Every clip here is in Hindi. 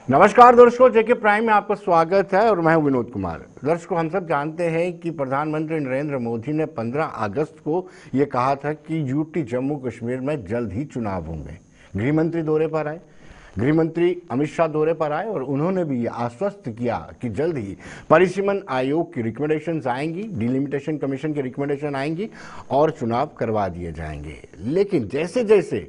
नमस्कार दर्शकों, जेके प्राइम में आपका स्वागत है और मैं हूं विनोद कुमार। दर्शकों, हम सब जानते हैं कि प्रधानमंत्री नरेंद्र मोदी ने 15 अगस्त को ये कहा था कि यूटी जम्मू कश्मीर में जल्द ही चुनाव होंगे। गृहमंत्री दौरे पर आए, गृहमंत्री अमित शाह दौरे पर आए और उन्होंने भी ये आश्वस्त किया कि जल्द ही परिसीमन आयोग की रिकमेंडेशंस आएंगी, डिलिमिटेशन कमीशन की रिकमेंडेशन आएंगी और चुनाव करवा दिए जाएंगे। लेकिन जैसे जैसे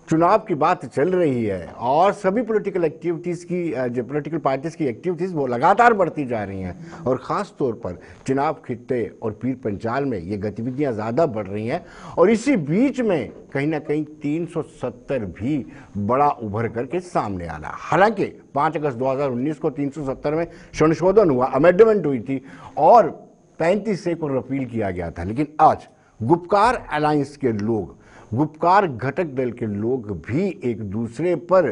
चुनाव की बात चल रही है और सभी पॉलिटिकल एक्टिविटीज़ की जो पॉलिटिकल पार्टीज़ की एक्टिविटीज़ वो लगातार बढ़ती जा रही हैं और ख़ास तौर पर चुनाव खित्ते और पीर पंचाल में ये गतिविधियां ज़्यादा बढ़ रही हैं। और इसी बीच में कहीं ना कहीं 370 भी बड़ा उभर करके सामने आ रहा। हालांकि 5 अगस्त 2019 को 370 में संशोधन हुआ, अमेंडमेंट हुई थी और 35 को रिपील किया गया था। लेकिन आज गुपकार अलायंस के लोग, गुपकार घटक दल के लोग भी एक दूसरे पर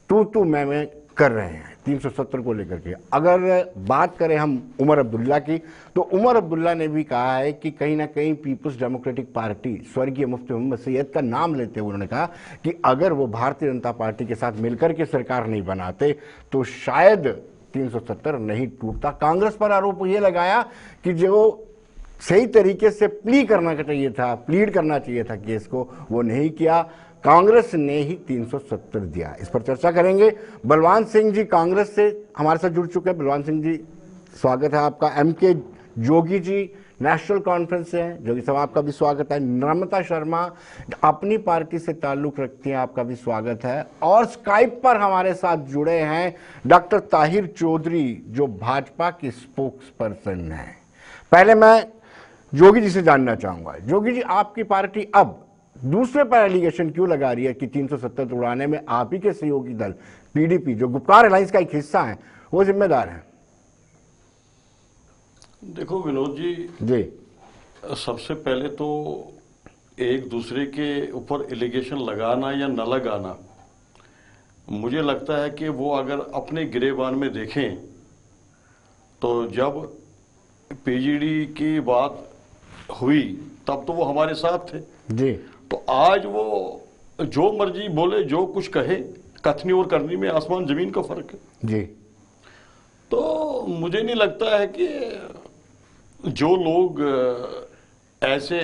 तू मैं कर रहे हैं 370 को लेकर के। अगर बात करें हम उमर अब्दुल्ला की, तो उमर अब्दुल्ला ने भी कहा है कि कहीं ना कहीं पीपुल्स डेमोक्रेटिक पार्टी, स्वर्गीय मुफ्ती मोहम्मद सैयद का नाम लेते हुए उन्होंने कहा कि अगर वो भारतीय जनता पार्टी के साथ मिलकर के सरकार नहीं बनाते तो शायद 370 नहीं टूटता। कांग्रेस पर आरोप ये लगाया कि जो सही तरीके से प्लीड करना चाहिए था केस को, वो नहीं किया। कांग्रेस ने ही 370 दिया। इस पर चर्चा करेंगे। बलवान सिंह जी कांग्रेस से हमारे साथ जुड़ चुके हैं। बलवान सिंह जी, स्वागत है आपका। MK Jogi ji national conference से हैं, जोगी साहब आपका भी स्वागत है। नम्रता शर्मा अपनी पार्टी से ताल्लुक रखती हैं, आपका भी स्वागत है। और स्काइप पर हमारे साथ जुड़े हैं डॉक्टर ताहिर चौधरी, जो भाजपा के स्पोक्स पर्सन हैं। पहले मैं जोगी जी से जानना चाहूंगा, जोगी जी आपकी पार्टी अब दूसरे पर एलिगेशन क्यों लगा रही है कि 370 तोड़ाने में आप ही के सहयोगी दल पीडीपी, जो गुपकार अलायंस का एक हिस्सा है, वो जिम्मेदार है? देखो विनोद जी, सबसे पहले तो एक दूसरे के ऊपर एलिगेशन लगाना या न लगाना, मुझे लगता है कि वो अगर अपने गिरेबान में देखें तो जब पीजीडी की बात हुई तब तो वो हमारे साथ थे जी। तो आज वो जो मर्जी बोले, जो कुछ कहे, कथनी और करनी में आसमान जमीन का फर्क है जी। तो मुझे नहीं लगता है कि जो लोग ऐसे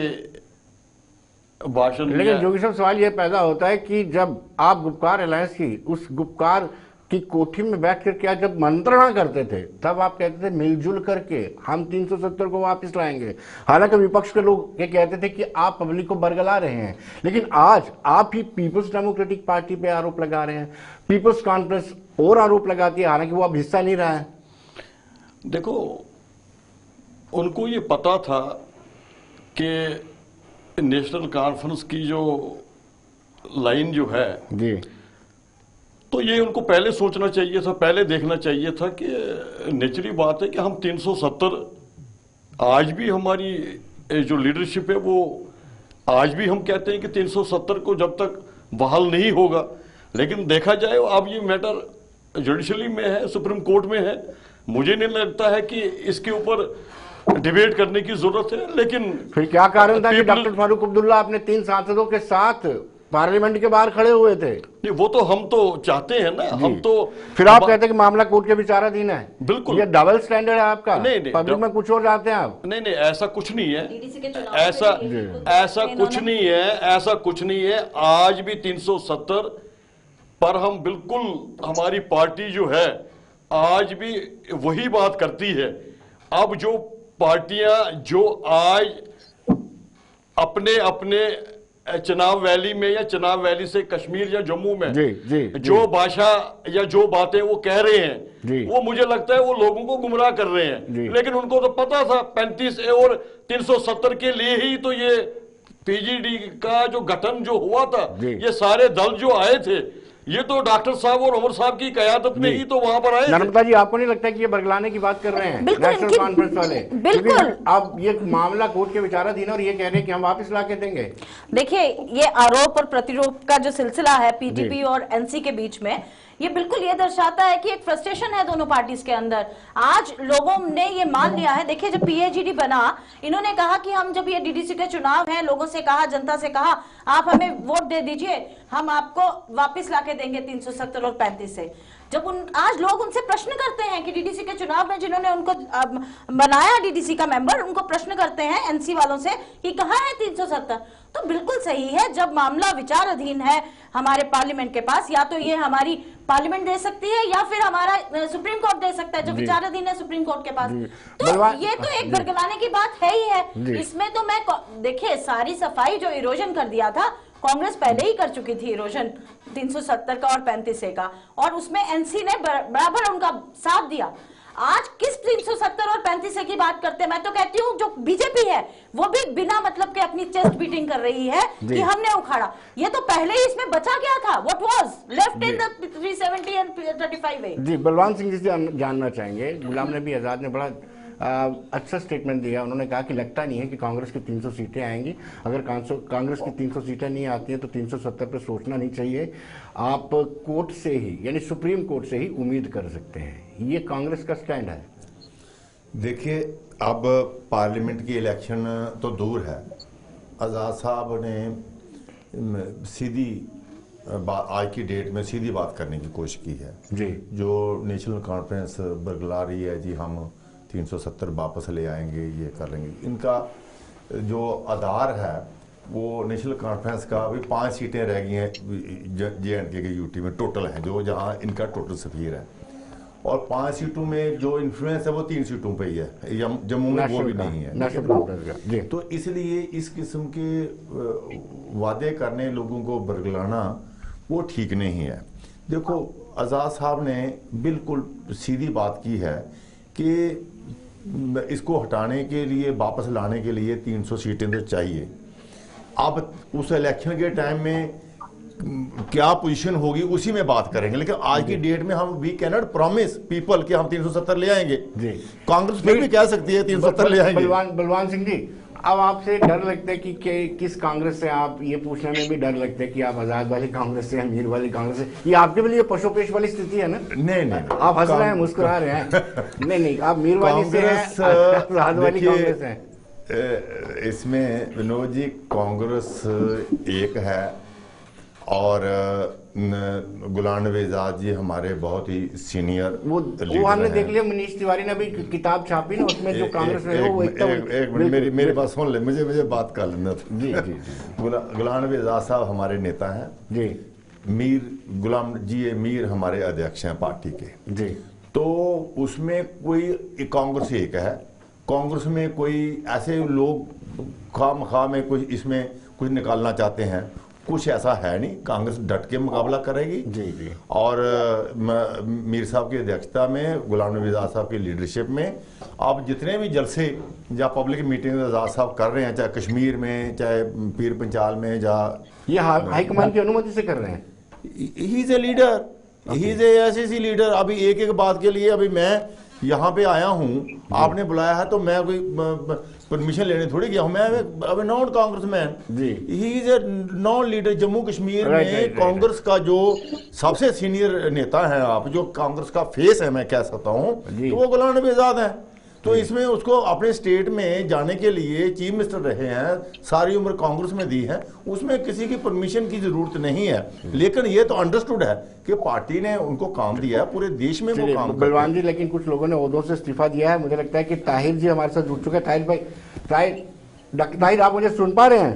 भाषण, लेकिन जोगी साहब सवाल यह पैदा होता है कि जब आप गुपकार अलायंस की उस गुपकार की कोठी में बैठ कर क्या जब मंत्रणा करते थे तब आप कहते थे मिलजुल करके हम 370 को वापस लाएंगे। हालांकि विपक्ष के लोग ये कहते थे कि आप पब्लिक को बरगला रहे हैं, लेकिन आज आप ही पीपुल्स डेमोक्रेटिक पार्टी पे आरोप लगा रहे हैं, पीपुल्स कॉन्फ्रेंस और आरोप लगाती है, हालांकि वो अब हिस्सा नहीं रहा है। देखो, उनको ये पता था कि नेशनल कॉन्फ्रेंस की जो लाइन जो है जी, तो ये उनको पहले सोचना चाहिए था, पहले देखना चाहिए था कि नेचुरली बात है कि हम 370, आज भी हमारी जो लीडरशिप है वो आज भी हम कहते हैं कि 370 को जब तक बहाल नहीं होगा, लेकिन देखा जाए अब ये मैटर जुडिशली में है, सुप्रीम कोर्ट में है। मुझे नहीं लगता है कि इसके ऊपर डिबेट करने की जरूरत है। लेकिन फिर क्या कारण था कि डॉक्टर फारूक अब्दुल्ला अपने 3 सांसदों के साथ पार्लियामेंट के बाहर खड़े हुए थे? नहीं, वो तो हम तो चाहते हैं ना, हम तो फिर आप कहते हैं कि मामला कोर्ट के विचाराधीन है। बिल्कुल, ये डबल स्टैंडर्ड है आपका। नहीं, पब्लिक में कुछ और जाते हैं आप। नहीं, ऐसा कुछ नहीं है, ऐसा कुछ नहीं है, ऐसा कुछ नहीं है। आज भी 370 पर हम बिल्कुल, हमारी पार्टी जो है आज भी वही बात करती है। अब जो पार्टियां जो आज अपने अपने चुनाव वैली में या चुनाव वैली से कश्मीर या जम्मू में जो भाषा या जो बातें वो कह रहे हैं, वो मुझे लगता है वो लोगों को गुमराह कर रहे हैं। लेकिन उनको तो पता था 35A और 370 के लिए ही तो ये पीजीडी का जो गठन जो हुआ था, ये सारे दल जो आए थे, ये तो डॉक्टर साहब और उमर साहब की कयादत में ही तो वहां पर आए। नर्मदा जी, आपको नहीं लगता कि ये बरगलाने की बात कर रहे हैं नेशनल कॉन्फ्रेंस वाले? बिल्कुल। अब ये मामला कोर्ट के विचाराधीन और ये कह रहे हैं कि हम वापस ला के देंगे। देखिए, ये आरोप और प्रतिरोप का जो सिलसिला है पीडीपी और एनसी के बीच में, ये बिल्कुल ये दर्शाता है कि एक फ्रस्ट्रेशन है दोनों पार्टीज के अंदर। आज लोगों ने ये मान लिया है। देखिए, जब पीएजीडी बना, इन्होंने कहा कि हम जब ये डीडीसी के चुनाव हैं, लोगों से कहा, जनता से कहा, आप हमें वोट दे दीजिए, हम आपको वापस लाके देंगे 370 और 35 से। जब आज लोग उनसे प्रश्न करते हैं कि डीडीसी के चुनाव में जिन्होंने उनको बनाया डीडीसी का मेंबर, उनको प्रश्न करते हैं एनसी वालों से कि कहां है 370, तो बिल्कुल सही है। जब मामला विचाराधीन है हमारे पार्लियामेंट के पास, या तो ये हमारी पार्लियामेंट दे सकती है या फिर हमारा सुप्रीम कोर्ट दे सकता है, जो विचाराधीन है सुप्रीम कोर्ट के पास। तो ये तो एक बरगलाने की बात है ही है। इसमें तो मैं देखिए सारी सफाई जो इरोजन कर दिया था, कांग्रेस पहले ही कर चुकी थी इरोजन 370 का और 35A का, और उसमें एनसी ने बराबर उनका साथ दिया। आज किस 370 और 35A की बात करते हैं? मैं तो कहती हूँ जो बीजेपी है वो भी बिना मतलब के अपनी चेस्ट बीटिंग कर रही है कि हमने उखाड़ा। ये तो पहले ही इसमें बचा गया था, what was left in the 370 and 35A। जी, बलवान सिंह जी से जानना चाहेंगे। गुलाम नबी आजाद ने बड़ा अच्छा स्टेटमेंट दिया। उन्होंने कहा कि लगता नहीं है कि कांग्रेस की 300 सीटें आएंगी। अगर कांग्रेस की 300 सीटें नहीं आती हैं तो 370 पे सोचना नहीं चाहिए। आप कोर्ट से ही, यानी सुप्रीम कोर्ट से ही उम्मीद कर सकते हैं। ये कांग्रेस का स्टैंड है। देखिए, अब पार्लियामेंट की इलेक्शन तो दूर है। आज़ाद साहब ने सीधी आज की डेट में सीधी बात करने की कोशिश की है जी। जो नेशनल कॉन्फ्रेंस बरगला रही है जी, हम 370 वापस ले आएंगे, ये कर लेंगे। इनका जो आधार है वो नेशनल कॉन्फ्रेंस का अभी 5 सीटें रह गई हैं JNK के यूटी में टोटल हैं, जो जहां इनका टोटल सफीर है, और 5 सीटों में जो इन्फ्लुएंस है वो 3 सीटों पे ही है। जम्मू में वो भी नहीं है। तो इसलिए इस किस्म के वादे करने, लोगों को बरगलाना, वो ठीक नहीं है। देखो, आज़ाद साहब ने बिल्कुल सीधी बात की है कि इसको हटाने के लिए, वापस लाने के लिए 300 सीटें तो चाहिए। अब उस इलेक्शन के टाइम में क्या पोजीशन होगी उसी में बात करेंगे, लेकिन आज की डेट में हम we can not promise people कि हम 370 ले आएंगे। कांग्रेस फिर भी कह सकती है 370 ले आएंगे। बलवान सिंह जी, अब आपसे डर लगता है कि किस कांग्रेस से, आप ये पूछने में भी डर लगता है कि आप आजाद वाली कांग्रेस से, मीर वाली कांग्रेस से। ये आपके लिए पशुपेश वाली स्थिति है ना? नहीं, आप हंस रहे हैं, मुस्कुरा रहे हैं। नहीं, आप मीर वाली से हैं, आजाद वाली कांग्रेस है। इसमें विनोद जी, कांग्रेस एक है और गुलाम नबी आजाद जी हमारे बहुत ही सीनियर वो हमने देख लिया। मनीष तिवारी ने भी किताब छापी ना, उसमें जो कांग्रेस में वो एक मिनट मेरी बात सुन ले, मुझे बात कर लेना। जी। गुलाम नबी आजाद साहब हमारे नेता हैं जी। गुलाम जी मीर हमारे अध्यक्ष हैं पार्टी के जी। तो उसमें कोई कांग्रेस एक है, कांग्रेस में कोई ऐसे लोग खामखा में कुछ इसमें कुछ निकालना चाहते हैं, कुछ ऐसा है नहीं। कांग्रेस डट के मुकाबला करेगी जी। और मीर साहब की अध्यक्षता में, गुलाम नबी आजाद साहब की लीडरशिप में, आप जितने भी जलसे या पब्लिक मीटिंग आजाद साहब कर रहे हैं, चाहे कश्मीर में, चाहे पीर पंचाल में, या ये हाईकमान की अनुमति से कर रहे हैं। He is a leader, he is a leader. अभी एक बात के लिए अभी मैं यहाँ पे आया हूँ, आपने बुलाया है तो मैं कोई परमिशन लेने थोड़ी गया हूँ। मैं अब non congressman, he is a non leader. Jammu Kashmir में कांग्रेस का जो सबसे सीनियर नेता है, आप जो कांग्रेस का फेस है मैं कह सकता हूँ, तो वो गुलाम नबी आजाद है। तो इसमें उसको अपने स्टेट में जाने के लिए चीफ मिनिस्टर रहे हैं, सारी उम्र कांग्रेस में दी है, उसमें किसी की परमिशन की जरूरत नहीं है। लेकिन ये तो अंडरस्टूड है कि पार्टी ने उनको काम दिया है, पूरे देश में वो काम। बलवान जी, लेकिन कुछ लोगों ने ओहदों से इस्तीफा दिया है। मुझे लगता है कि ताहिर जी हमारे साथ जुड़ चुके हैं। ताहिर भाई, डॉक्टर ताहिर, आप मुझे सुन पा रहे हैं?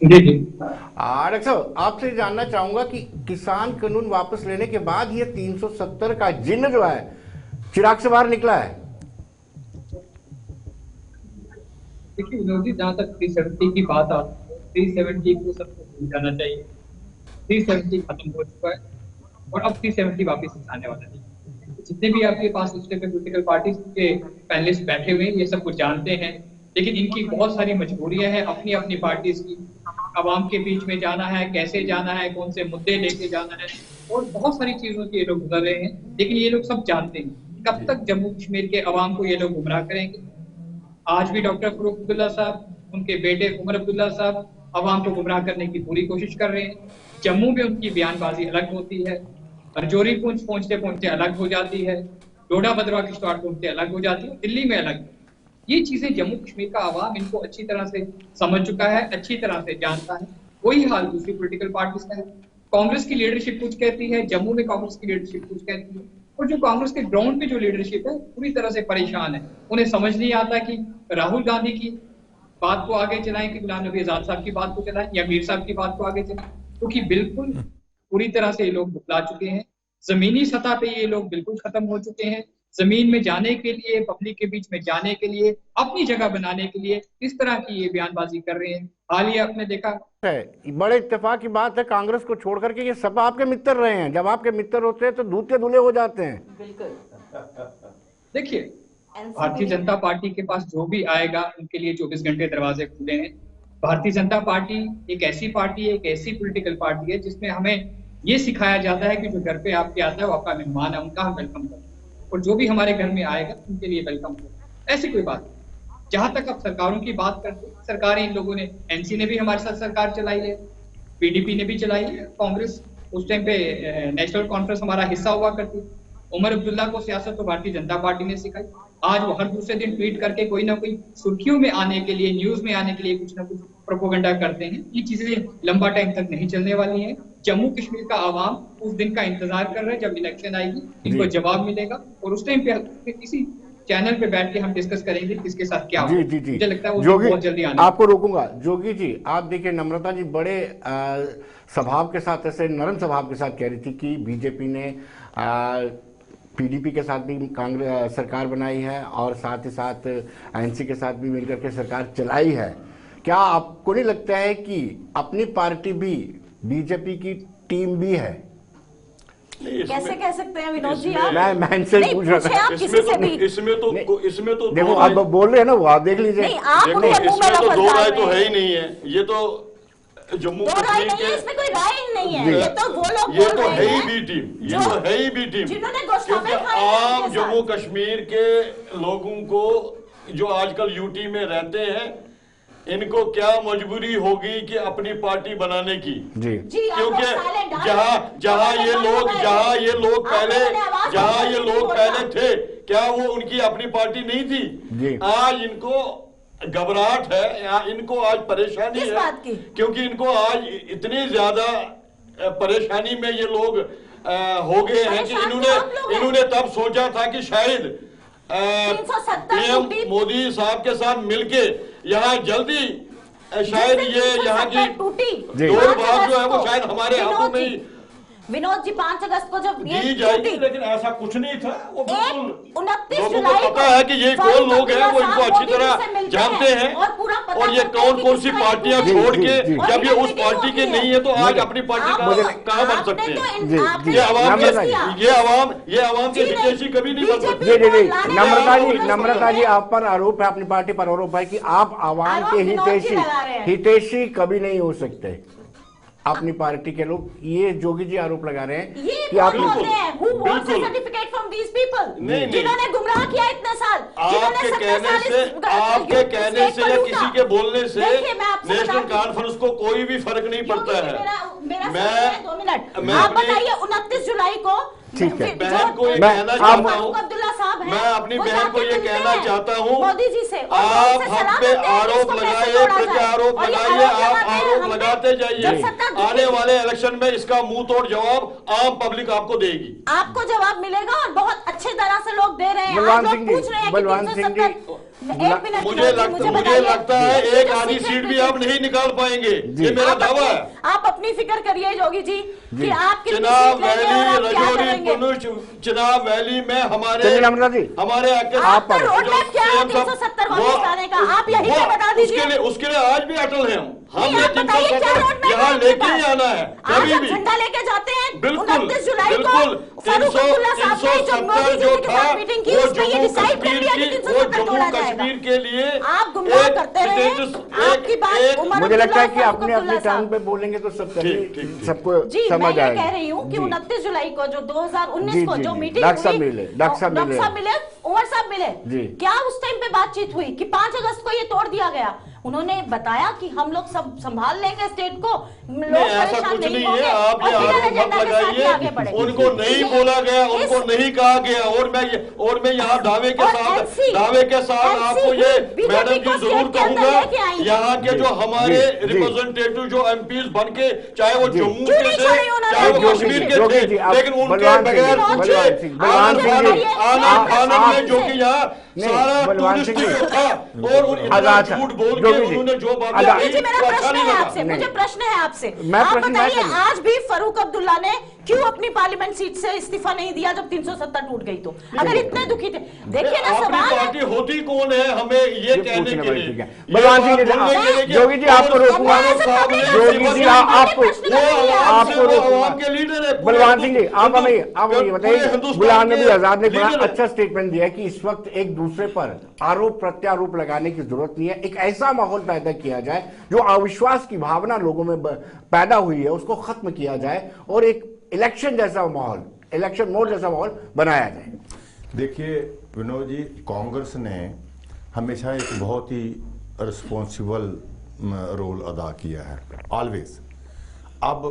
जी। डॉक्टर साहब, आपसे जानना चाहूंगा कि किसान कानून वापस लेने के बाद ये 370 का जिन्न जो है चिराग से बाहर निकला है। देखिए विनोद जी, जहाँ तक 370 की बात आती है, 370 को सबको भूल जाना चाहिए। 370 खत्म हो चुका है और अब 370 वापस आने वाला नहीं। जितने भी आपके पास उसके पॉलिटिकल पार्टीज के पैनलिस्ट बैठे हुए हैं, ये सब कुछ जानते हैं, लेकिन इनकी बहुत सारी मजबूरियां हैं अपनी अपनी पार्टीज की। आवाम के बीच में जाना है, कैसे जाना है, कौन से मुद्दे लेके जाना है, और बहुत सारी चीजों से ये लोग गुजर रहे हैं। लेकिन ये लोग सब जानते हैं कब तक जम्मू कश्मीर के अवाम को ये लोग गुमराह करेंगे। आज भी डॉक्टर फरूक अब्दुल्ला साहब, उनके बेटे उमर अब्दुल्ला साहब अवाम को गुमराह करने की पूरी कोशिश कर रहे हैं। जम्मू में उनकी बयानबाजी अलग होती है, रजौरी पहुंचते पहुंचते अलग हो जाती है, डोडा भद्रवा किश्तवाड़ पहुंचते अलग हो जाती है, दिल्ली में अलग। ये चीजें जम्मू कश्मीर का अवाम इनको अच्छी तरह से समझ चुका है, अच्छी तरह से जानता है। वही हाल दूसरी पॉलिटिकल पार्टीज का है। कांग्रेस की लीडरशिप कुछ कहती है, जम्मू में कांग्रेस की लीडरशिप कुछ कहती है, और जो कांग्रेस के ग्राउंड पे जो लीडरशिप है पूरी तरह से परेशान है। उन्हें समझ नहीं आता कि राहुल गांधी की बात को आगे चलाएं कि गुलाम नबी आजाद साहब की बात को चलाएं या मीर साहब की बात को आगे चलाएं, क्योंकि बिल्कुल पूरी तरह से ये लोग बुतला चुके हैं। जमीनी सतह पे ये लोग बिल्कुल खत्म हो चुके हैं। जमीन में जाने के लिए, पब्लिक के बीच में जाने के लिए, अपनी जगह बनाने के लिए इस तरह की ये बयानबाजी कर रहे हैं। हालिया आपने देखा है, बड़े इत्तेफाक की बात है, कांग्रेस को छोड़ करके ये सब आपके मित्र रहे हैं। जब आपके मित्र होते हैं तो दूध के दूल्हे हो जाते हैं। देखिए, भारतीय जनता पार्टी के पास जो भी आएगा उनके लिए 24 घंटे दरवाजे खुले हैं। भारतीय जनता पार्टी एक ऐसी पार्टी है, एक ऐसी पॉलिटिकल पार्टी है जिसमें हमें ये सिखाया जाता है कि जो घर पे आपके आता है वो आपका मेहमान है, उनका हम वेलकम करते हैं, और जो भी हमारे घर में आएगा उनके लिए वेलकम करते। ऐसी कोई बात नहीं। जहां तक आप सरकारों की बात करते हैं, सरकारें इन लोगों ने, एनसी ने भी हमारे साथ सरकार चलाई है, पीडीपी ने भी चलाई है, कांग्रेस उस टाइम पे नेशनल कॉन्फ्रेंस हमारा हिस्सा हुआ करती। उमर अब्दुल्ला को सियासत तो भारतीय जनता पार्टी ने सिखाई। आज वो हर दूसरे दिन ट्वीट करके कोई ना कोई सुर्खियों में आने के लिए, न्यूज में आने के लिए कुछ ना कुछ प्रोपोगंडा करते हैं। ये चीजें लंबा टाइम तक नहीं चलने वाली हैं। जम्मू कश्मीर का आवाम उस दिन का इंतजार कर रहा है जब इलेक्शन आएगी, इनको जवाब मिलेगा, और उस टाइम पे किसी चैनल पे बैठ के हम डिस्कस करेंगे किसके साथ क्या जी हो। जी जी मुझे लगता है वो जोगी, बहुत जल्दी आने आपको रोकूंगा। जोगी जी, आप देखिए, नम्रता जी बड़े स्वभाव के साथ, ऐसे नरम स्वभाव के साथ कह रही थी कि बीजेपी ने पीडीपी के साथ भी कांग्रेस सरकार बनाई है और साथ ही साथ एनसी के साथ भी मिलकर के सरकार चलाई है। क्या आपको नहीं लगता है कि अपनी पार्टी भी बीजेपी की टीम भी है? कैसे कह सकते हैं विनोद जी आप? मैं इनसे पूछ रहा था। इसमें तो देखो, आप बोल रहे हैं ना, वो आप देख लीजिए। नहीं, आप देखो, उनके मुंह में इसमें तो लफज दो डाल राय रहे तो है हैं। ही नहीं है। ये तो जम्मू दो राय कश्मीर नहीं है, के, इसमें कोई राय ही नहीं है। ये तो वो लोग ये बोल तो रहे है ही हैं बी टीम, ये जो- तो है ही बी टीम, जिन्होंने गोश्ताबे क्योंकि खाए हैं आम उनके जम्मू साथ। कश्मीर के लोगों को जो आजकल यूटी में रहते हैं, इनको क्या मजबूरी होगी कि अपनी पार्टी बनाने की। जी जी, आप क्योंकि लोग साइलेंट हैं। जहां ये लोग आप लोगों ने आवाज पहले थे, क्या वो उनकी अपनी पार्टी नहीं जी। थी? आज इनको घबराहट है, या इनको आज परेशानी किस है, बात की? क्योंकि इनको आज इतनी ज्यादा परेशानी में ये लोग हो गए हैं कि परेशान तो आप लोग हैं। इन्होंने तब सोचा था कि शायद 370 पीएम टूटी। मोदी साहब के साथ मिलके यहाँ जल्दी शायद ये यहाँ की टूटी दौड़ भाग जो है वो शायद हमारे हाथों में ही विनोद जी 5 अगस्त को जब ये दी जाएगी, टूटी, लेकिन ऐसा कुछ नहीं था। वो बिल्कुल 29 लोगों जुलाई को पता है कि ये कौन लोग हैं, वो इनको अच्छी मोदी जी से तरह मिलते जानते हैं हैं, और पूरा पता और ये करते हैं कौन कि कौन किस सी तरह की पार्टियां जी, छोड़ जी, के, जी। जब ये उस पार्टी के नहीं है तो आज अपनी पार्टी का कहाँ बन सकते हैं? जी, ये आवाम नम्रता के जी। ये आवाम के हितैषी कभी नहीं बन सकते। जी जी जी, नम्रता जी, आप पर आरोप है, अपनी पार्टी पर आरोप है कि आप आवाम के हितैषी कभी नहीं हो सकते। अपनी पार्टी के लोग, ये जोगी जी आरोप लगा रहे हैं कि आप सर्टिफिकेट फ्रॉम दीज पीपल नहीं। जिन्होंने गुमराह किया इतने साल, आपके कहने से या किसी के बोलने से नेशनल कॉन्फ्रेंस को कोई भी फर्क नहीं पड़ता है। मैं 2 मिनट, मैं आप अपनी- बताइए 29 जुलाई को ठीक है। बहन को ये मैं- कहना आप- चाहता हूँ, अब्दुल्ला साहब हैं, मैं अपनी वो बहन को जाके ये मिलते कहना हैं चाहता हूँ, मोदी जी से, और आप उनसे हम सलाह पे देते हैं कि आरोप इसको कैसे लगाइए, तोड़ा जाए। प्रत्यारोप और ये लगाइए, आरोप आप लगाते हैं आरोप हम पे, लगाते जब जाइए। सत्ता आने वाले इलेक्शन में इसका मुंह तोड़ जवाब आम पब्लिक आपको देगी। आपको जवाब मिलेगा, और बहुत अच्छे तरह से लोग दे रहे हैं। बलवान आज सिंह लोग जी, पूछ रहे हैं कि बलवान सिंह 370 जी, एक मिनट मुझे बताइए, लगता है ये एक जो आधी सीक्रेट सीट भी मीटिंग- आप नहीं निकाल पाएंगे, ये मेरा आप दावा है। आप अपनी फिक्र करिए जोगी जी कि आप कितनी चिनाब सीट लेंगे वैली, और आप क्या रजौरी, करेंगे। पुंछ, चिनाब वैली में चलिए नम्रता जी, हमारे आपका रोड मैप क्या है 370 वापस लाने का? आप यही पे बता दीजिए। उसके लिए आज भी अटल है हम नहीं, ये आप बताइए क्या रोड 370 मैप यहाँ है आपके लेके पास? ही आना है आज कभी आप भी। झंडा लेके जाते हैं। बिल्कुल 29 जुलाई को बिल्कुल फारूक अब्दुल्ला साहब ने जो मोदी जी के साथ 370 मीटिंग की, वो उसमें ये जम्मू डिसाइड कर कश्मीर लिया कि की, वो 370 जम्मू तोड़ा जाएगा। कश्मीर के लिए आप गुमराह एक करते रहे। आपकी बात उमर मुझे लगता है कि अब्दुल्ला, अपने फारूक अपने अब्दुल्ला टर्न पे साहब। बोलेंगे तो सब ठीक। सबको जी, मैं समझ ये आएगा। कह रही हूँ कि जी। 29 जुलाई को जो 2019 जी, को जी, जो जी। मीटिंग डॉक्टर साहब हुई, मिले, डॉक्टर साहब डॉक्टर साहब मिले, उमर साहब मिले, जी। क्या उस टाइम पे बातचीत हुई कि 5 अगस्त को ये तोड़ दिया गया? उन्होंने बताया कि हम लोग सब संभाल लेंगे स्टेट को, लोग नहीं, ऐसा परेशान कुछ नहीं होंगे है। आप ये और बिना आरोप मत एजेंडा के साथ ही आगे लगाइए, बढ़े। उनको नहीं बोला गया, उनको नहीं कहा गया। और मैं यहाँ दावे के साथ आपको ये मैडम जी जरूर कहूंगा, यहाँ के जो हमारे रिप्रेजेंटेटिव जो एमपीज बन के, चाहे वो जम्मू के थे चाहे वो कश्मीर के थे, लेकिन उनके बगैर पूछे आनंद में जो कि यहाँ सारा टूरिस्ट जो था और इतना झूठ बोल के उन्होंने जो बात जी, मेरा प्रश्न है आपसे, मुझे प्रश्न है आपसे, आप बताइए आज भी फारूक अब्दुल्ला ने क्यों अपनी पार्लियामेंट सीट से इस्तीफा नहीं दिया जब 370 टूट गई? तो अगर इतने दुखी थे, देखिए ना सवाल पार्टी होती कौन है हमें ये कहने के लिए। बलवान सिंह जी, जोगी जी आपको रोकूंगा, जोगी जी आपको रोकूंगा। लीडर है बलवान सिंह जी, आप हमें ये बताइए, गुलाम नबी आजाद ने बड़ा अच्छा स्टेटमेंट दिया कि इस वक्त एक दूसरे पर आरोप प्रत्यारोप लगाने की जरूरत नहीं है, एक ऐसा माहौल पैदा किया जाए जो अविश्वास की भावना लोगों में पैदा हुई है उसको खत्म किया जाए और एक इलेक्शन जैसा माहौल, इलेक्शन मोड जैसा माहौल बनाया जाए। देखिए विनोद जी, कांग्रेस ने हमेशा एक बहुत ही रिस्पॉन्सिबल रोल अदा किया है, ऑलवेज। अब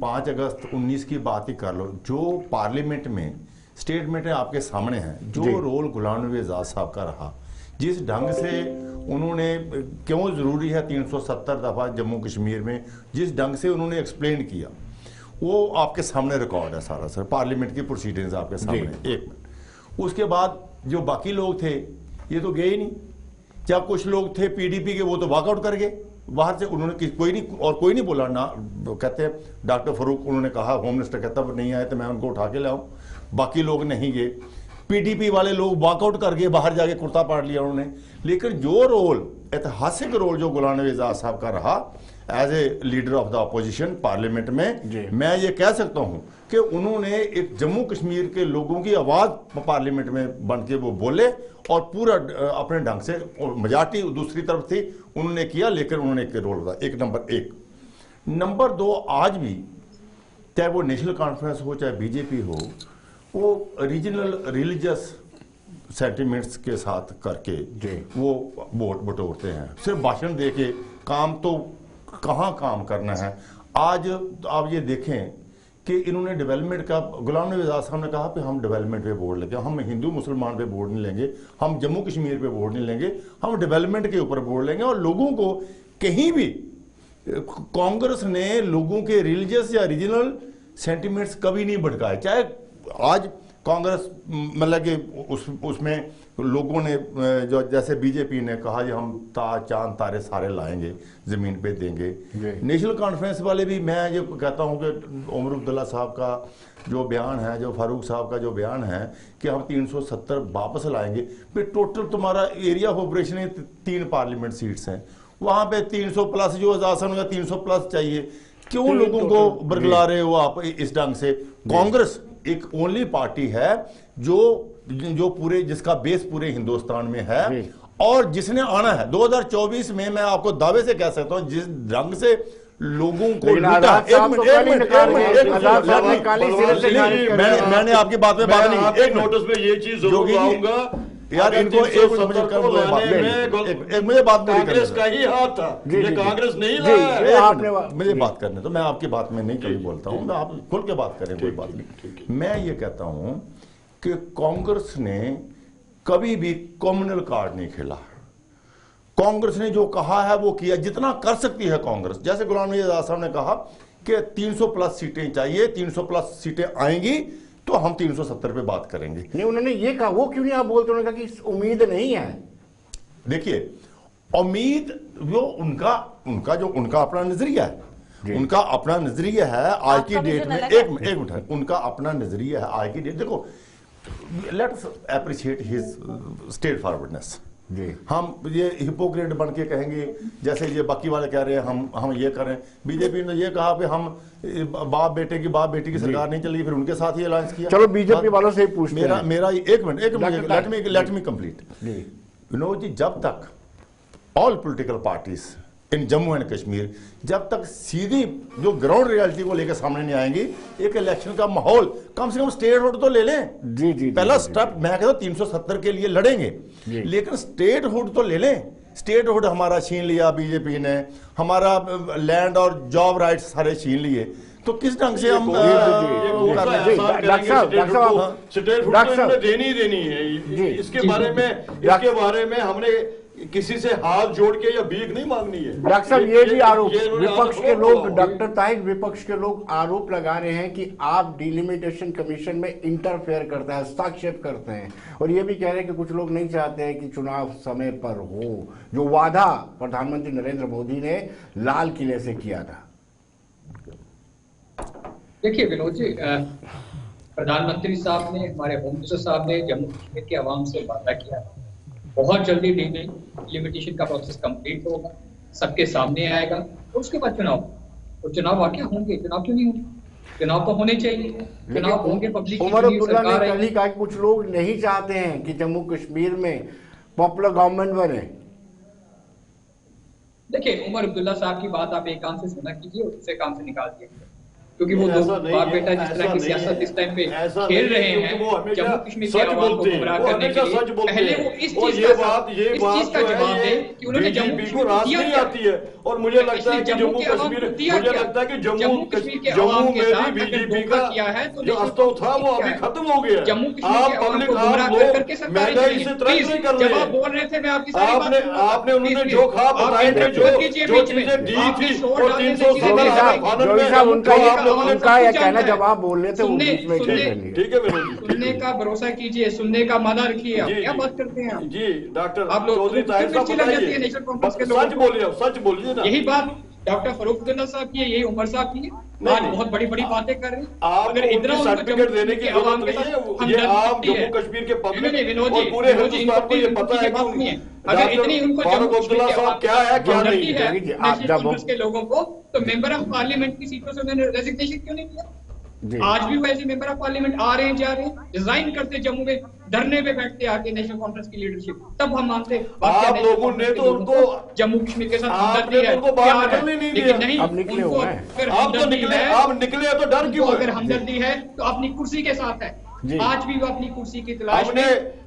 5 अगस्त 19 की बात ही कर लो, जो पार्लियामेंट में स्टेटमेंट आपके सामने है, जो रोल गुलाम नबी आजाद साहब का रहा, जिस ढंग से उन्होंने क्यों जरूरी है 370 दफा जम्मू कश्मीर में, जिस ढंग से उन्होंने एक्सप्लेन किया, वो आपके सामने रिकॉर्ड है सारा सर, पार्लियामेंट की प्रोसीडिंग्स आपके सामने। एक मिनट, उसके बाद जो बाकी लोग थे ये तो गए ही नहीं, क्या कुछ लोग थे पीडीपी के, वो तो वॉकआउट कर गए बाहर से, उन्होंने कोई नहीं, और कोई नहीं बोला ना, कहते हैं डॉक्टर फारूक, उन्होंने कहा, होम मिनिस्टर कहता नहीं आए तो मैं उनको उठा के लाऊं, बाकी लोग नहीं गए, पीडीपी वाले लोग वॉकआउट कर गए, बाहर जाके कुर्ता पाट लिया उन्होंने। लेकिन जो रोल, ऐतिहासिक रोल जो गुलाम नबी आजाद साहब का रहा as a leader of the opposition parliament में, मैं ये कह सकता हूं कि उन्होंने एक जम्मू कश्मीर के लोगों की आवाज पार्लियामेंट में बन के वो बोले और पूरा अपने ढंग से, मेजॉरिटी दूसरी तरफ थी, उन्होंने किया, लेकिन उन्होंने एक रोल बताया। एक नंबर एक। नंबर दो, आज भी चाहे वो नेशनल कॉन्फ्रेंस हो चाहे बीजेपी हो, वो रीजनल रिलीजियस सेंटिमेंट्स के साथ करके वो वोट बटोरते हैं, सिर्फ भाषण दे के काम तो कहाँ काम करना है। आज आप ये देखें कि इन्होंने डेवलपमेंट का, गुलाम नबी आजाद साहब ने कहा कि हम डेवलपमेंट पे वोट लेंगे, हम हिंदू मुसलमान पे वोट नहीं लेंगे, हम जम्मू कश्मीर पे वोट नहीं लेंगे, हम डेवलपमेंट के ऊपर वोट लेंगे। और लोगों को कहीं भी कांग्रेस ने लोगों के रिलीजियस या रीजनल सेंटिमेंट्स कभी नहीं भड़काए। चाहे आज कांग्रेस मतलब कि उसमें लोगों ने जो, जैसे बीजेपी ने कहा कि हम चांद तारे सारे लाएंगे, जमीन पे देंगे, नेशनल कॉन्फ्रेंस वाले भी, मैं ये कहता हूं कि उमर अब्दुल्ला साहब का जो बयान है, जो फारूक साहब का जो बयान है कि हम 370 वापस लाएंगे, फिर टोटल तुम्हारा एरिया ऑफ ऑपरेशन है 3 पार्लियामेंट सीट्स हैं, वहां पे 300 प्लस जो आजाद 300 प्लस चाहिए, क्यों लोगों को बरगला रहे हो आप इस ढंग से? कांग्रेस एक ओनली पार्टी है जो पूरे, जिसका बेस पूरे हिंदुस्तान में है और जिसने आना है 2024 में। मैं आपको दावे से कह सकता हूं, जिस ढंग से लोगों को लूटा, मैंने आपकी बात में बात नहीं, एक नोटिस में ये चीज जरूर लाऊंगा यार, इनको एक समझ कर मुझे बात कांग्रेस का ही हाथ था, ये कांग्रेस नहीं लाया। मुझे बात करने तो, मैं आपकी बात में नहीं कभी बोलता हूं, मैं आप खुल के बात करें, कोई बात नहीं। मैं ये कहता हूं कि कांग्रेस ने कभी भी कम्युनल कार्ड नहीं खेला। कांग्रेस ने जो कहा है वो किया, जितना कर सकती है कांग्रेस। जैसे गुलाम नबी आजाद साहब ने कहा कि 300 प्लस सीटें चाहिए, 300 प्लस सीटें आएंगी तो हम 370 पे बात करेंगे। नहीं, उन्होंने ये कहा, वो क्यों नहीं आप बोलते? उन्होंने कहा कि उम्मीद नहीं है। देखिए, उम्मीद वो उनका जो उनका अपना नजरिया है, उनका अपना नजरिया है आज की डेट में। एक मिनट, उनका अपना नजरिया है आज की डेट। देखो, let's appreciate his state forwardness. हम ये हिपोक्रेट बन के कहेंगे जैसे ये बाकी वाले कह रहे हैं हम ये करें। बीजेपी ने ये कहा कि हम बाप बेटी की सरकार नहीं चलेगी, फिर उनके साथ ही अलायंस किया। चलो बीजेपी वालों से ही पूछते हैं। मेरा एक minute, let me complete. Vinod ji, जब तक all political parties in Jammu and Kashmir जब तक सीधी जो ग्राउंड रियलिटी को लेकर सामने नहीं आएंगी, एक इलेक्शन का माहौल, कम से कम स्टेट हुड तो ले लें। पहला स्टेप मैं कहता हूं 370 के लिए लड़ेंगे, लेकिन स्टेट हुड तो ले लें। स्टेटहुड हमारा छीन लिया बीजेपी ने, हमारा लैंड और जॉब राइट्स सारे छीन लिए, तो किस ढंग से हम देनी है? इसके बारे में हमने किसी से हाथ जोड़ के या भीख नहीं मांगनी है। डॉक्टर साहब ये भी आरोप विपक्ष के लोग, डॉक्टर ताहिर, विपक्ष के लोग आरोप लगा रहे हैं कि आप डिलिमिटेशन कमीशन में इंटरफेयर करते हैं, हस्तक्षेप करते हैं, और ये भी कह रहे हैं कि कुछ लोग नहीं चाहते हैं कि चुनाव समय पर हो, जो वादा प्रधानमंत्री नरेंद्र मोदी ने लाल किले से किया था। देखिए विनोद जी, प्रधानमंत्री साहब ने, हमारे होम मिनिस्टर साहब ने जम्मू कश्मीर के आवाम से वादा किया, बहुत जल्दी डिलिमिटेशन का प्रोसेस कंप्लीट होगा, सबके सामने आएगा, और उसके बाद चुनाव, तो चुनाव वाकई होंगे, चुनाव क्यों नहीं होंगे? चुनाव तो होने चाहिए, चुनाव होंगे। पब्लिक उमर अब्दुल्ला ने कल ही कहा कि कुछ लोग नहीं चाहते हैं कि जम्मू कश्मीर में पॉपुलर गवर्नमेंट बने। देखिए उमर अब्दुल्ला साहब की बात आप एक कान से सुना कीजिए और दूसरे कान से निकाल दीजिए, क्योंकि वो बाप बेटा जिस तरह की सियासत इस टाइम पे खेल रहे हैं जम्मू कश्मीर के आवाम को गुमराह करने के लिए, पहले वो इस चीज का जवाब दे कि उन्होंने जम्मू कश्मीर को नहीं आती है। और मुझे लगता है कि जम्मू कश्मीर, मुझे लगता है कि जम्मू में भी बीजेपी का जो अस्तित्व था वो अभी खत्म हो गया। जम्मू कश्मीर के आवाम को गुमराह करके महंगाई से त्रस्त नहीं कर रहे हैं। बोल रहे थे, मैं आपकी सारी बात आपने उन्होंने जो कहा बताए थे, जो चीजें दी थी, और 300 उनका यह कहना जवाब बोल रहे थे, ठीक है सुनने का भरोसा कीजिए, सुनने का मादा रखिए। आप क्या बात करते हैं जी डॉक्टर आप लोग? सच बोलिए, सच बोलिए ना। यही बात डॉक्टर फरूख अब्दुल्ला साहब की है, यही उमर साहब की है, आज बहुत बड़ी बड़ी बातें कर रहे हैं। अगर इतना सर्टिफिकेट देने की जरूरत नहीं है, ये आप जम्मू कश्मीर के पब्लिक और पूरे हिंदुस्तान को ये पता है कि अगर इतनी उनको जम्मू अब्दुल्ला साहब क्या है क्या नहीं है कांग्रेस के लोगों को, तो मेंबर ऑफ पार्लियामेंट की सीटों से उन्होंने रेजिग्नेशन क्यों नहीं किया? आज भी वैसे मेंबर ऑफ पार्लियामेंट आ रहे हैं, जा रहे हैं, डिजाइन करते जम्मू में, धरने पे बैठते आके नेशनल कॉन्फ्रेंस की लीडरशिप, तब हम मानते आप लोगों ने तो उनको जम्मू कश्मीर के साथ हमदर्दी है, लेकिन नहीं, उनको आप निकले तो डर क्यों? अगर हमदर्दी है तो अपनी कुर्सी के साथ है, आज भी वो अपनी कुर्सी की तलाश में।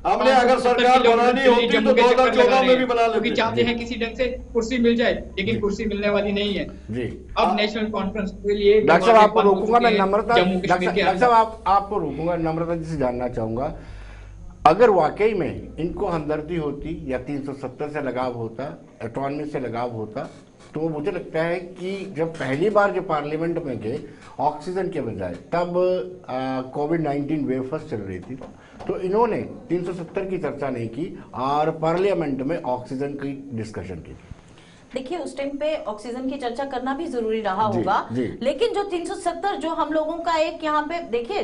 हमने अगर सरकार बनानी होती तो 2014 में भी बना लेते, क्योंकि चाहते हैं किसी ढंग से कुर्सी मिल जाए, लेकिन कुर्सी मिलने वाली नहीं है जी। अब नेशनल कॉन्फ्रेंस के लिए डॉक्टर साहब आपको रोकूंगा मैं नम्रता, डॉक्टर साहब आपको रोकूंगा नम्रता जी से जानना चाहूंगा, अगर वाकई में इनको हमदर्दी होती या 370 से लगाव होता, ऑटोनॉमी से लगाव होता, तो मुझे लगता है कि जब पहली बार जो पार्लियामेंट में गए ऑक्सीजन के बजाय, तब कोविड-19 वेव फर्स्ट चल रही थी, तो इन्होंने 370 की चर्चा नहीं की और पार्लियामेंट में ऑक्सीजन की डिस्कशन की। देखिए उस टाइम पे ऑक्सीजन की चर्चा करना भी जरूरी रहा होगा, लेकिन जो 370 जो हम लोगों का एक यहाँ पे देखिए,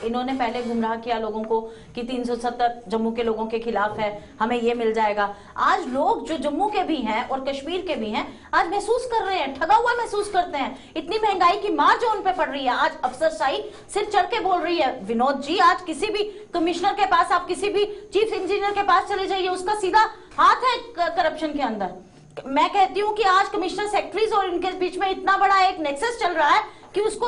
इन्होंने पहले गुमराह किया लोगों को कि 370 जम्मू के लोगों के खिलाफ है, हमें ये मिल जाएगा। आज लोग जो जम्मू के भी हैं और कश्मीर के भी हैं, आज महसूस कर रहे हैं, ठगा हुआ महसूस करते हैं। इतनी महंगाई की मार जो उन पे पड़ रही है, आज अफसरशाही सिर चढ़ के बोल रही है। विनोद जी, आज किसी भी कमिश्नर के पास, आप किसी भी चीफ इंजीनियर के पास चले जाइए, उसका सीधा हाथ है करप्शन के अंदर। मैं कहती हूँ कि आज कमिश्नर सेक्रेटरीज और इनके बीच में इतना बड़ा एक नेक्सस चल रहा है कि उसको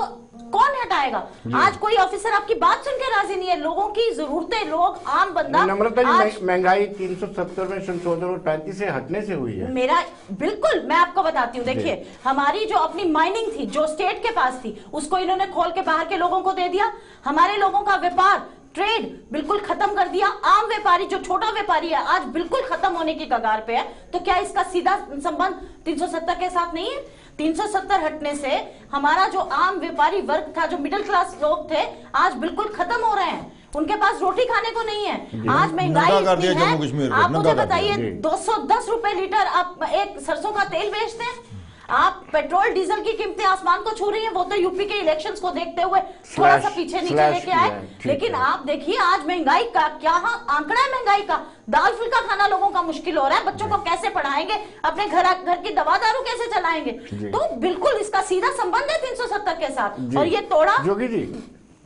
कौन हटाएगा? आज कोई ऑफिसर आपकी बात सुन के राजी नहीं है। लोगों की जरूरतें, लोग आम बंदा, नम्रता जी, महंगाई 370 में संशोधन और 35 से हटने से हुई है। मेरा बिल्कुल, मैं आपको बताती हूँ, देखिए हमारी जो अपनी माइनिंग थी, जो स्टेट के पास थी, उसको इन्होंने खोल के बाहर के लोगों को दे दिया। हमारे लोगों का व्यापार, ट्रेड बिल्कुल खत्म कर दिया। आम व्यापारी, जो छोटा व्यापारी है, आज बिल्कुल खत्म होने की कगार पे है। तो क्या इसका सीधा संबंध 370 के साथ नहीं है? 370 हटने से हमारा जो आम व्यापारी वर्ग था, जो मिडिल क्लास लोग थे, आज बिल्कुल खत्म हो रहे हैं। उनके पास रोटी खाने को नहीं है। आज महंगाई इतनी है, आप मुझे बताइए 210 रुपए लीटर आप एक सरसों का तेल बेचते हैं, आप पेट्रोल डीजल की कीमतें आसमान को छू रही हैं। वो तो यूपी के इलेक्शंस को देखते हुए थोड़ा सा पीछे नीचे लेके आए, लेकिन आप देखिए आज महंगाई का क्या आंकड़ा है। महंगाई का दाल फुल्का खाना लोगों का मुश्किल हो रहा है। बच्चों को कैसे पढ़ाएंगे, अपने घर की दवा दारू कैसे चलाएंगे? तो बिल्कुल इसका सीधा संबंध है 370 के साथ, और ये तोड़ा।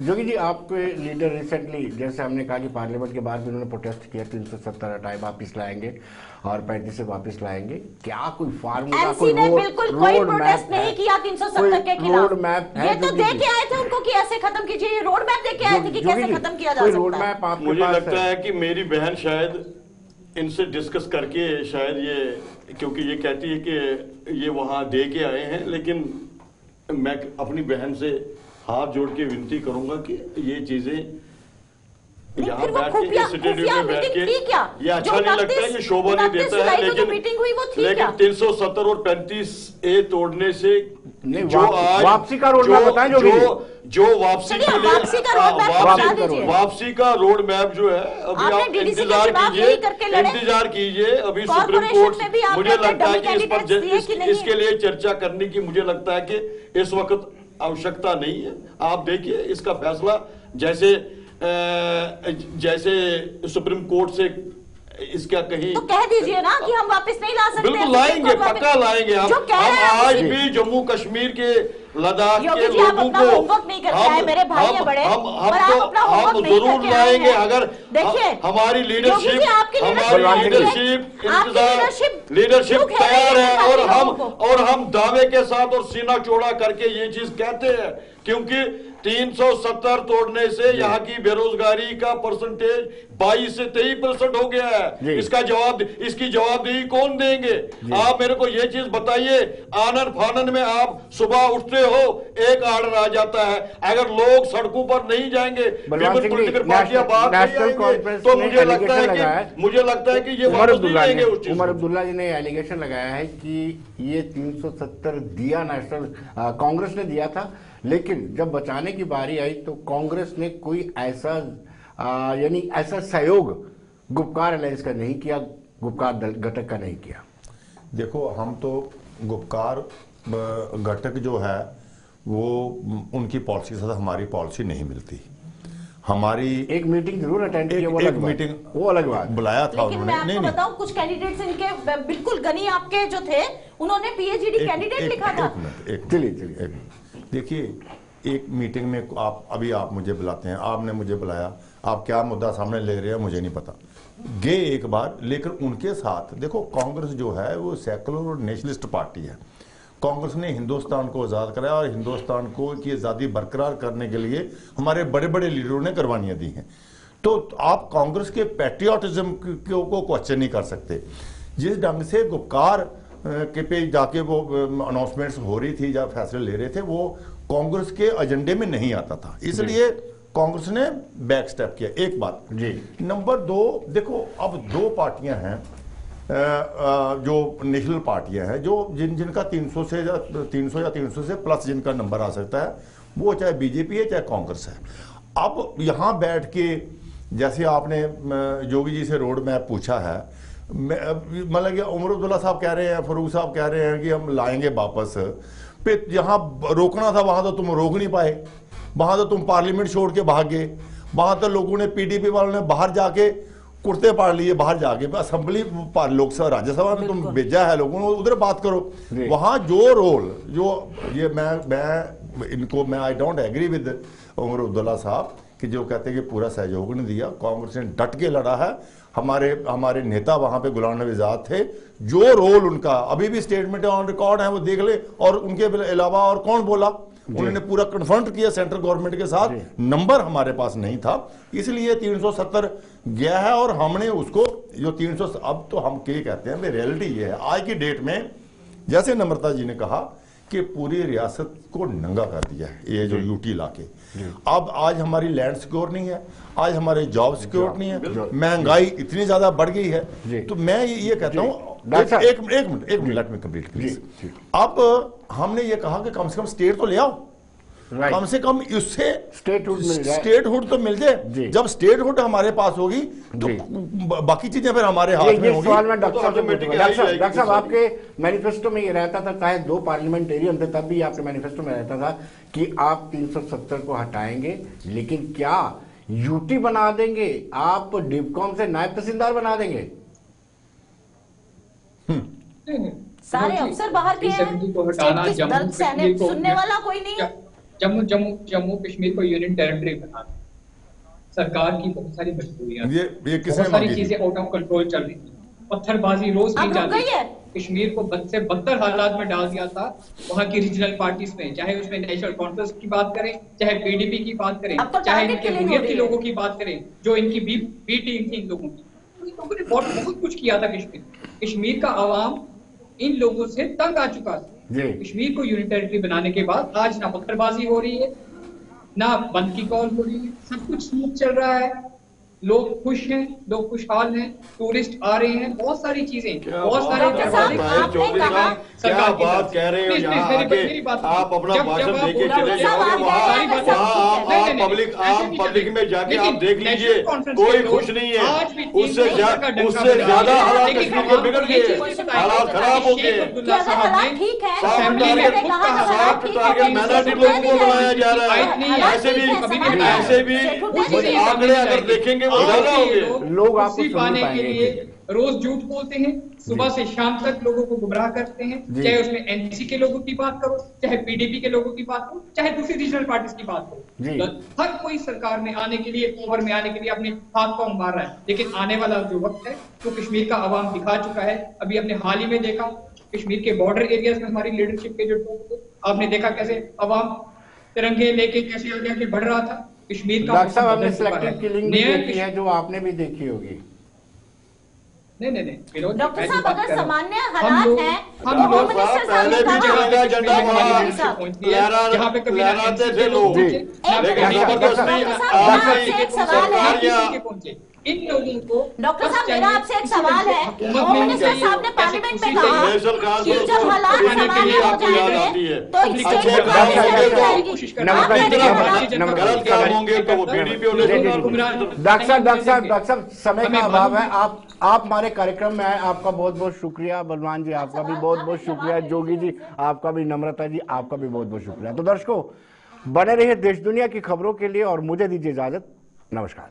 जोगी जी, आपके लीडर रिसेंटली, जैसे हमने कहा कि पार्लियामेंट के बाद भी उन्होंने प्रोटेस्ट किया, 370 हटाए, वापस लाएंगे और 35 से वापस लाएंगे, क्या कोई फार्मूला, कोई कोई प्रोटेस्ट नहीं किया 370 के खिलाफ? रोड मैप है? ये तो दे के आए थे उनको कि ऐसे खत्म कीजिए, ये रोड मैप दे के आए थे कि कैसे खत्म किया जा सकता है। मुझे लगता है कि मेरी बहन शायद इनसे डिस्कस करके शायद ये, क्योंकि ये कहती है कि ये वहां दे के आए हैं, लेकिन मैं अपनी बहन से हाथ जोड़ के विनती करूंगा कि ये चीजें यहाँ बैठ के स्टेडियम में बैठ के ये अच्छा नहीं लगता है, ये शोभा नहीं देता है, लेकिन 370 और 35A तोड़ने से जो आज वापसी का रोड मैप बताएं, जो वापसी के लिए वापसी का रोड मैप जो है, अभी आप इंतजार कीजिए। अभी सुप्रीम कोर्ट, मुझे लगता है कि इस पर इसके लिए चर्चा करने की मुझे लगता है कि इस वक्त आवश्यकता नहीं है। आप देखिए इसका फैसला जैसे सुप्रीम कोर्ट से इसका कहीं तो कह दीजिए ना कि हम वापस नहीं ला सकते। बिल्कुल लाएंगे, पक्का लाएंगे। हम आज भी जम्मू कश्मीर के, लद्दाख के लोगों को नहीं करते हैं, मेरे भाई है बड़े, हम जरूर लाएंगे अगर देखिए हमारी लीडरशिप तैयार है, और हम दावे के साथ और सीना चौड़ा करके ये चीज कहते हैं, क्योंकि 370 तोड़ने से यहाँ की बेरोजगारी का परसेंटेज 22 से 23% हो गया है। इसकी जवाबदेही कौन देंगे? आप मेरे को ये चीज बताइए। आनन फानन में आप सुबह उठते हो, एक आर्डर आ जाता है, अगर लोग सड़कों पर नहीं जाएंगे, पॉलिटिकल पार्टियां बाहर नहीं आएंगे, तो मुझे लगता है कि ये वापस नहीं आएंगे उस चीज। उमर अब्दुल्ला जी ने एलिगेशन लगाया है कि ये 370 दिया नेशनल कांग्रेस ने दिया था, लेकिन जब बचाने की बारी आई तो कांग्रेस ने कोई ऐसा यानी ऐसा सहयोग गुपकार अलायंस का नहीं किया, गुपकार दल घटक का नहीं किया। देखो, हम तो गुपकार घटक जो है वो उनकी पॉलिसी के साथ हमारी पॉलिसी नहीं मिलती। हमारी एक मीटिंग जरूर अटेंड की, वो अलग बात बुलाया था उन्होंने। मैं आपको बताऊं, कुछ कैंडिडेट्स इनके बिल्कुल गनी आपके जो थे, उन्होंने पीएचडी कैंडिडेट लिखा था। चलिए देखिए, एक मीटिंग में आप मुझे बुलाते हैं, आपने मुझे बुलाया, आप क्या मुद्दा सामने ले रहे हैं मुझे नहीं पता, गए एक बार, लेकिन उनके साथ देखो, कांग्रेस जो है वो सेकुलर और नेशनलिस्ट पार्टी है। कांग्रेस ने हिंदुस्तान को आज़ाद कराया और हिंदुस्तान को की आज़ादी बरकरार करने के लिए हमारे बड़े बड़े लीडरों ने कुर्बानियां दी हैं। तो आप कांग्रेस के पैट्रियाटिज्म को क्वेश्चन नहीं कर सकते। जिस ढंग से गुपकार के पे जाके वो अनाउंसमेंट्स हो रही थी, जब फैसले ले रहे थे, वो कांग्रेस के एजेंडे में नहीं आता था, इसलिए कांग्रेस ने बैक स्टेप किया। एक बात जी। नंबर 2, देखो अब 2 पार्टियां हैं जो नेशनल पार्टियां हैं, जो जिनका 300 या 300 से प्लस जिनका नंबर आ सकता है, वो चाहे बीजेपी है चाहे कांग्रेस है। अब यहां बैठ के जैसे आपने योगी जी से रोड मैप पूछा है, मतलब कि उमर अब्दुल्ला साहब कह रहे हैं, फरूक साहब कह रहे हैं कि हम लाएंगे वापस, फिर जहां रोकना था वहां तो तुम रोक नहीं पाए, वहां तो तुम पार्लियामेंट छोड़ के भाग गए, वहां तो लोगों ने पीडीपी वालों ने बाहर जाके कुर्ते पाड़ लिए, बाहर जाके असेंबली लोकसभा राज्यसभा में तुम भेजा है लोगों को, उधर बात करो। वहां जो रोल जो ये मैं I don't agree with Omar Abdullah साहब कि जो कहते हैं कि पूरा सहयोग नहीं दिया, कांग्रेस ने डट के लड़ा है। हमारे नेता वहां पे गुलाम नबी आजाद थे, जो रोल उनका अभी भी स्टेटमेंट ऑन रिकॉर्ड है, वो देख ले, और उनके अलावा और कौन बोला, उन्होंने पूरा कन्फ्रंट किया सेंट्रल गवर्नमेंट के साथ। नंबर हमारे पास नहीं था, इसलिए 370 गया है, और हमने उसको जो 300 अब तो हम क्या कहते हैं, रियलिटी ये है आज की डेट में, जैसे नम्रता जी ने कहा कि पूरी रियासत को नंगा कर दिया है ये जो यूटी लाके। अब आज हमारी लैंड सिक्योर नहीं है, आज हमारे जॉब सिक्योर नहीं है, महंगाई इतनी ज्यादा बढ़ गई है। तो मैं ये कहता हूँ, एक minute let me complete please. अब हमने ये कहा कि कम से कम स्टेट तो ले आओ, कम से कम इससे स्टेटहुड तो मिल जाए। जब स्टेटहुड हमारे पास होगी तो बाकी चीजें फिर हमारे हाथ में होगी। सवाल मैं डॉक्टर साहब, आपके मैनिफेस्टो में ये रहता था, चाहे 2 पार्लियामेंटेरियन थे तब भी आपके मैनिफेस्टो में रहता था कि आप 370 को हटाएंगे, लेकिन क्या यूटी बना देंगे, आप डिपकॉम से नायब तहसीलदार बना देंगे? सारे अफसर बाहर के हैं, सुनने वाला कोई नहीं है। जम्मू कश्मीर को यूनियन टेरिटरी बना, सरकार की बहुत सारी मजबूरियां, ये बहुत सारी चीजें आउट ऑफ कंट्रोल चल रही थी, पत्थरबाजी रोज की जाती है, कश्मीर को बद से बदतर हालात में डाल दिया था वहां की रीजनल पार्टीज में, चाहे उसमें नेशनल कॉन्फ्रेंस की बात करें, चाहे पीडीपी की बात करें, चाहे इनके हुर्रियत के लोगों की बात करें, जो इनकी बी टीम थी इन लोगों की, लोगों ने बहुत कुछ किया था कश्मीर का अवाम इन लोगों से तंग आ चुका था। कश्मीर को यूनिट टेरिटरी बनाने के बाद आज ना पत्थरबाजी हो रही है, ना बंद की कॉल हो रही है, सब कुछ स्मूथ चल रहा है, लोग खुश हैं, लोग खुशहाल हैं, टूरिस्ट आ रहे हैं, बहुत सारी चीजें, बहुत सारे क्या बात कह रहे हो यहाँ आके आप अपना भाषण देके चले जाओगे वहाँ आप पब्लिक में जाके आप देख लीजिए, कोई खुश नहीं है। उससे ज्यादा हालात कश्मीर के बिगड़ गए, हालात खराब हो गए। माइनॉरिटी लोगों को बनाया जा रहा है। ऐसे भी आंकड़े अगर देखेंगे वो ज्यादा होंगे। लोग आपको पाने के लिए रोज झूठ बोलते हैं, सुबह से शाम तक लोगों को गुमराह करते हैं, चाहे उसमें एनसी के लोगों की बात करो, चाहे पीडीपी के लोगों की बात करो, चाहे दूसरी रीजनल पार्टीज की बात करो। हर कोई सरकार में आने के लिए, पावर में आने के लिए अपने हाथ पांव मार रहा है, लेकिन आने वाला जो वक्त है वो कश्मीर का अवाम दिखा चुका है। अभी अपने हाल ही में देखा कश्मीर के बॉर्डर एरियाज में हमारी लीडरशिप के जो आपने देखा कैसे अवाम तिरंगे लेके कैसे आगे आगे बढ़ रहा था। कश्मीर का डॉक्टर साहब आपने सिलेक्टिव किलिंग भी देखी है, जो आपने भी देखी होगी। नहीं डॉक्टर साहब, अगर सामान्य हालात हैं पहले भी तिरंगा झंडा यहाँ पे कभी लहराते थे लोग, लेकिन जबरदस्ती पहुंचे इन लोगों को। डॉक्टर साहब, मेरा आपसे एक सवाल है, होम मिनिस्टर साहब ने पार्लियामेंट में कहा कि जब हालात सामान्य हो जाएंगे तो गलत काम होंगे तो वो पीडीपी। डॉक्टर साहब समय का अभाव है, आप हमारे कार्यक्रम में आए, आपका बहुत बहुत शुक्रिया। बलवान जी आपका भी बहुत बहुत शुक्रिया। जोगी जी आपका भी, नम्रता जी आपका भी बहुत बहुत शुक्रिया। तो दर्शकों, बने रहिए देश दुनिया की खबरों के लिए और मुझे दीजिए इजाजत। नमस्कार।